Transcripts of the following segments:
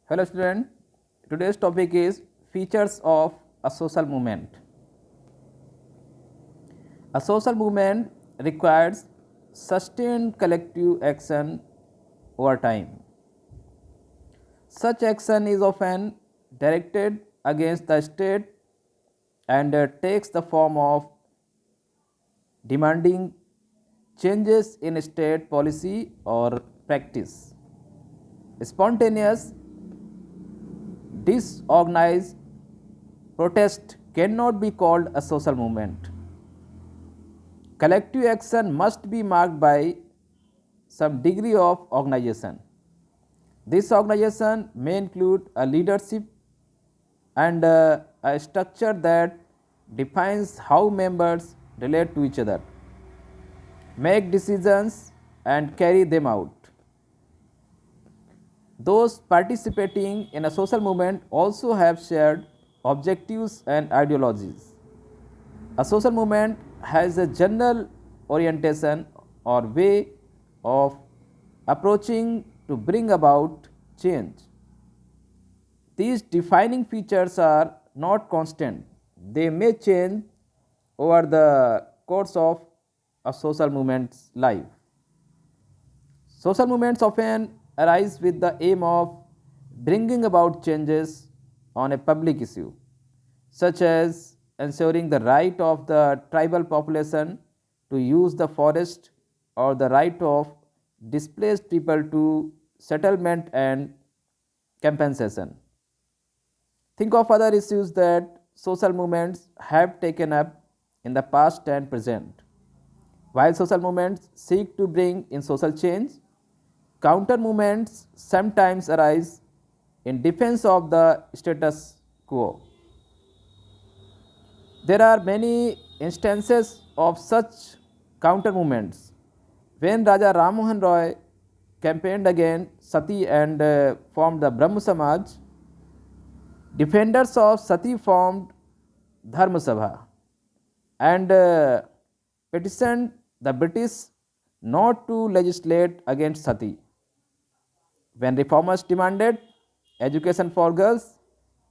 Hello student, today's topic is features of a social movement. A social movement requires sustained collective action over time. Such action is often directed against the state and takes the form of demanding changes in state policy or practice. Spontaneous, disorganized protest cannot be called a social movement. Collective action must be marked by some degree of organization. This organization may include a leadership and a structure that defines how members relate to each other, make decisions, and carry them out. Those participating in a social movement also have shared objectives and ideologies. A social movement has a general orientation or way of approaching to bring about change. These defining features are not constant, they may change over the course of a social movement's life. Social movements often arise with the aim of bringing about changes on a public issue, such as ensuring the right of the tribal population to use the forest or the right of displaced people to settlement and compensation. Think of other issues that social movements have taken up in the past and present. While social movements seek to bring in social change, counter movements sometimes arise in defense of the status quo. There are many instances of such counter movements. When Raja Ram Mohan Roy campaigned against Sati and formed the Brahmo Samaj, defenders of Sati formed Dharma Sabha and petitioned the British not to legislate against Sati. When reformers demanded education for girls,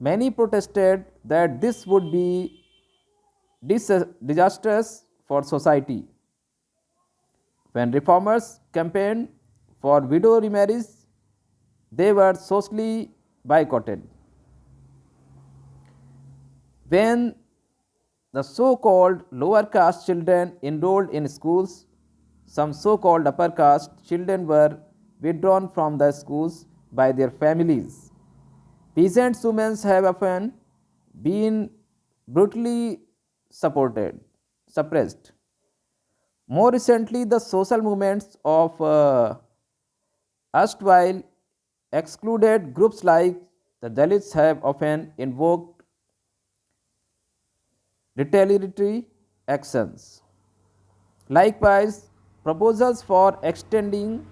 many protested that this would be disastrous for society. When reformers campaigned for widow remarriage, they were socially boycotted. When the so called lower caste children enrolled in schools, some so called upper caste children were withdrawn from the schools by their families. Peasant women have often been brutally suppressed. More recently, the social movements of erstwhile excluded groups like the Dalits have often invoked retaliatory actions. Likewise, proposals for extending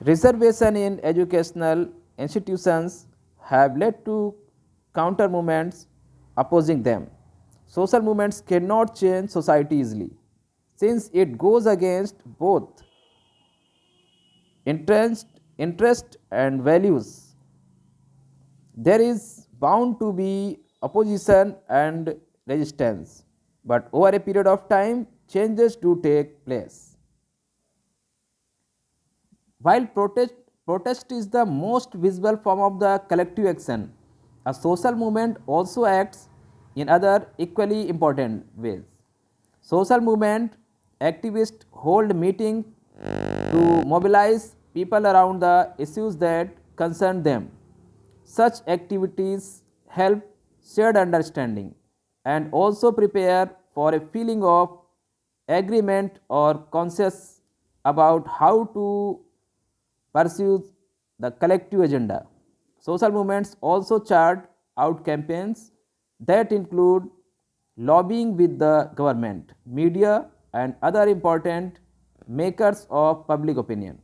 reservation in educational institutions have led to counter movements opposing them. Social movements cannot change society easily since it goes against both interest and values. There is bound to be opposition and resistance, but over a period of time, changes do take place. While protest is the most visible form of the collective action, a social movement also acts in other equally important ways. Social movement activists hold meetings to mobilize people around the issues that concern them. Such activities help shared understanding and also prepare for a feeling of agreement or conscious about how to pursue the collective agenda. Social movements also chart out campaigns that include lobbying with the government, media, and other important makers of public opinion.